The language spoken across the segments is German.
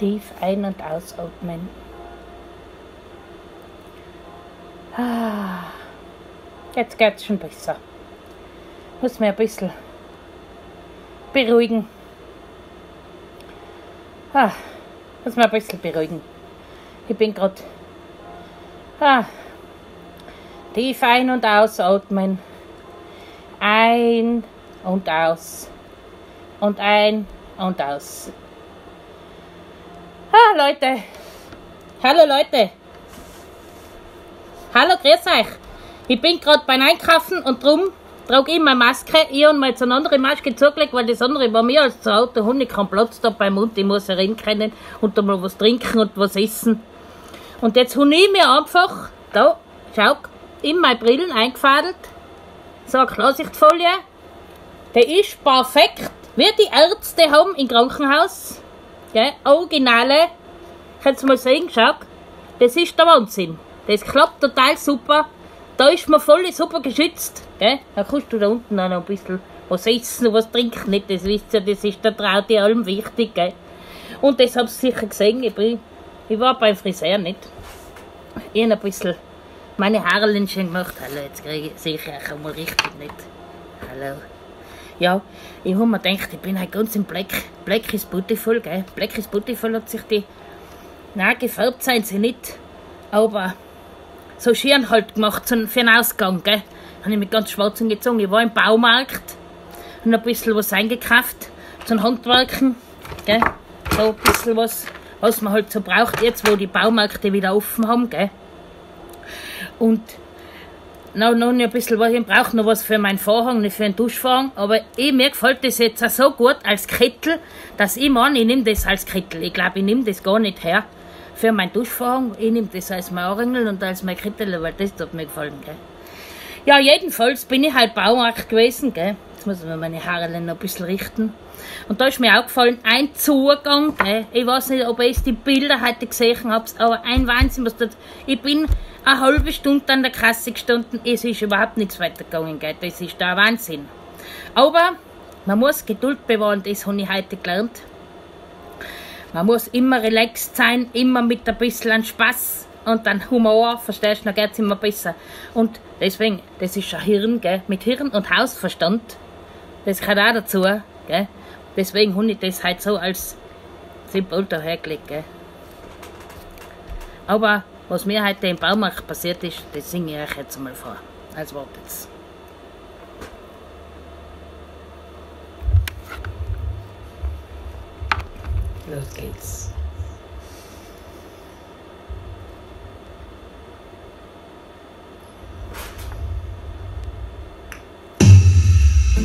Tief ein- und ausatmen. Jetzt geht es schon besser. Muss mich ein bisschen beruhigen. Muss mich ein bisschen beruhigen. Ich bin gerade tief ein- und ausatmen. Ein und aus. Und ein und aus. Leute. Hallo Leute. Hallo, grüß euch. Ich bin gerade beim Einkaufen und drum trage ich meine Maske. Ich habe mir jetzt eine andere Maske zugelegt, weil das andere war mir als zu Hause. Der Hund hat keinen Platz da beim Mund. Ich muss rein können und da mal was trinken und was essen. Und jetzt habe ich mir einfach, da, schau, in meine Brillen eingefadelt. So eine Klarsichtfolie. Der ist perfekt, wie die Ärzte haben im Krankenhaus. Gell? Originale. Kannst du mal sehen, schau. Das ist der Wahnsinn. Das klappt total super. Da ist man voll super geschützt. Gell? Dann kannst du da unten noch ein bisschen was essen und was trinken. Nicht, das wisst ihr, das ist der Traute allem wichtig. Gell? Und das habt ihr sicher gesehen. Ich war beim Friseur nicht. Ich habe ein bisschen meine Haare schön gemacht. Hallo, jetzt sehe ich euch einmal richtig nicht. Hallo. Ja, ich habe mir gedacht, ich bin halt ganz im Black. Black is beautiful, gell? Black is beautiful hat sich die... Nein, gefärbt sind sie nicht. Aber so schön halt gemacht für den Ausgang, gell? Habe ich mich ganz schwarz angezogen. Ich war im Baumarkt und ein bisschen was eingekauft zum Handwerken, gell? So ein bisschen was man halt so braucht, jetzt wo die Baumärkte wieder offen haben, gell? Und noch ein bisschen was, ich brauche noch was für meinen Vorhang, nicht für einen Duschvorhang, aber mir gefällt das jetzt auch so gut als Kettel, dass ich meine, ich nehme das als Kettel. Ich glaube, ich nehme das gar nicht her für meinen Duschvorhang. Ich nehme das als mein Ohrringel und als mein Kettel, weil das hat mir gefallen, gell. Ja, jedenfalls bin ich halt Baumarkt gewesen, gell. Jetzt muss ich mir meine Haare noch ein bisschen richten. Und da ist mir auch gefallen, ein Zugang, gell. Ich weiß nicht, ob ihr die Bilder heute gesehen habt, aber ein Wahnsinn, was dort. Ich bin eine halbe Stunde an der Kasse gestanden, es ist überhaupt nichts weitergegangen, gell. Das ist da Wahnsinn. Aber man muss Geduld bewahren, das habe ich heute gelernt. Man muss immer relaxed sein, immer mit ein bisschen Spaß und dann Humor, verstehst du, dann geht es immer besser. Und deswegen, das ist ein Hirn, gell, mit Hirn und Hausverstand, das gehört auch dazu, gell. Deswegen habe ich das halt so als Symbol dahergelegt, gell. Aber was mir heute im Baumarkt passiert ist, das singe ich euch jetzt mal vor. Also wartet's. Los geht's.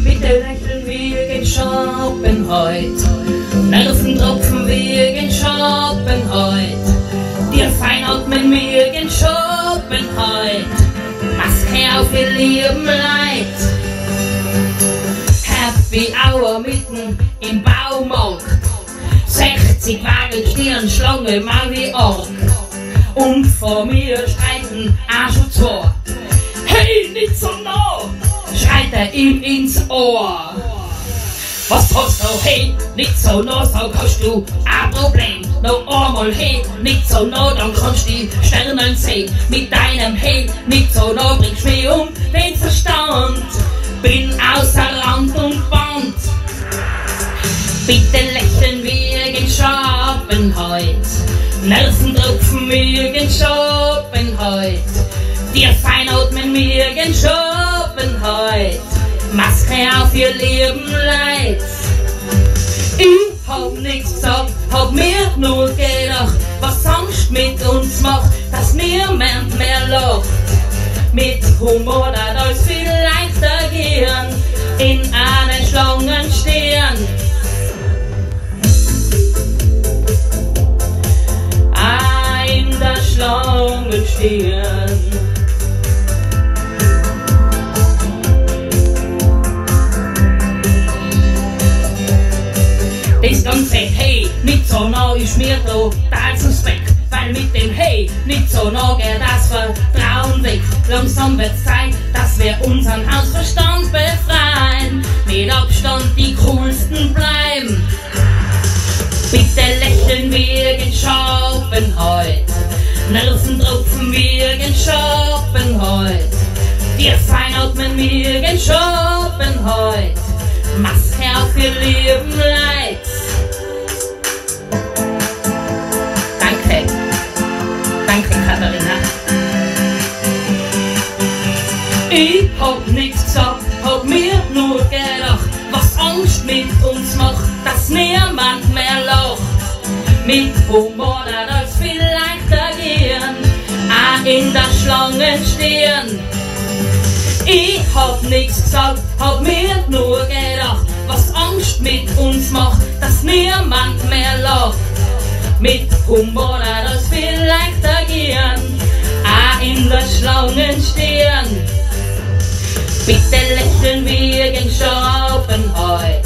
Bitte lächeln, wir gehen shoppen heut. Nerventropfen, wir gehen shoppen heut. Wir feinatmen, wir gehen shoppen heut. Maske auf, ihr lieben Leid. Happy Hour mitten im Baumarkt. 60 Wagen stehen Schlange mal wie Ork. Und vor mir streiten auch schon zwei. Hey, nicht so nah! Schreit er ihm ins Ohr. Was hast du, hey, nicht so nah, so hast du ein Problem. Noch einmal, hey, nicht so nah, dann kannst du die Sterne sehen. Mit deinem hey, nicht so nah, bringst mich um den Verstand. Bin außer Rand und Band. Bitte lächeln, wir gehen shoppen heut. Nerventropfen, wir gehen shoppen heut. Wir feinatmen, wir gehen shoppen heut. Maske auf, ihr lieben Leid. Ich hab nichts gesagt, hab mir nur gedacht, was Angst mit uns macht, dass niemand mehr lacht. Mit Humor da alles viel leichter gehen, in einen Schlangenstern. In der Schlangenstern. Das ganze Hey, nicht so nah ist mir total suspekt, weil mit dem Hey, nicht so nah geht das Vertrauen weg. Langsam wird's Zeit, dass wir unseren Hausverstand befreien, mit Abstand die coolsten bleiben. Bitte lächeln, wir Nerventropfen wiegen Schoppen heut. Wir feinatmen wiegen Schoppen heut. Maske auf ihr lieben Leid. Danke. Danke, Katharina. Ich hab nichts gesagt, hab mir nur gedacht, was Angst mit uns macht, dass niemand mehr lacht. Mit Humor darf es viel leichter gehen, auch in der Schlange stehen. Ich hab nichts gesagt, hab mir nur gedacht, was Angst mit uns macht, dass niemand mehr lacht. Mit Humor darf es viel leichter gehen, auch in der Schlange stehen. Bitte lächeln wegen Schoppen heut,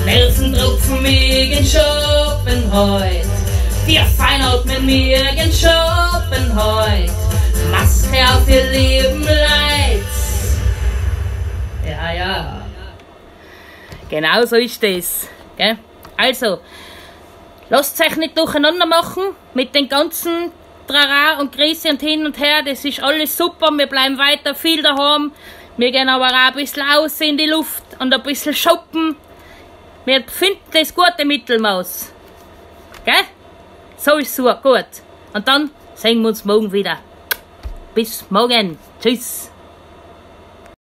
Nerventropfen wegen Schoppen heut. Wir feinatmen wegen Schoppen heut, Maske auf ihr lieben Leid. Ja, ja. Genau so ist das. Gell? Also, lasst euch nicht durcheinander machen mit den ganzen Trara und Krise und hin und her. Das ist alles super, wir bleiben weiter viel daheim. Wir gehen aber auch ein bisschen aus in die Luft und ein bisschen shoppen. Wir finden das gute Mittelmaß. Gell? So ist es gut. Und dann sehen wir uns morgen wieder. Bis morgen. Tschüss.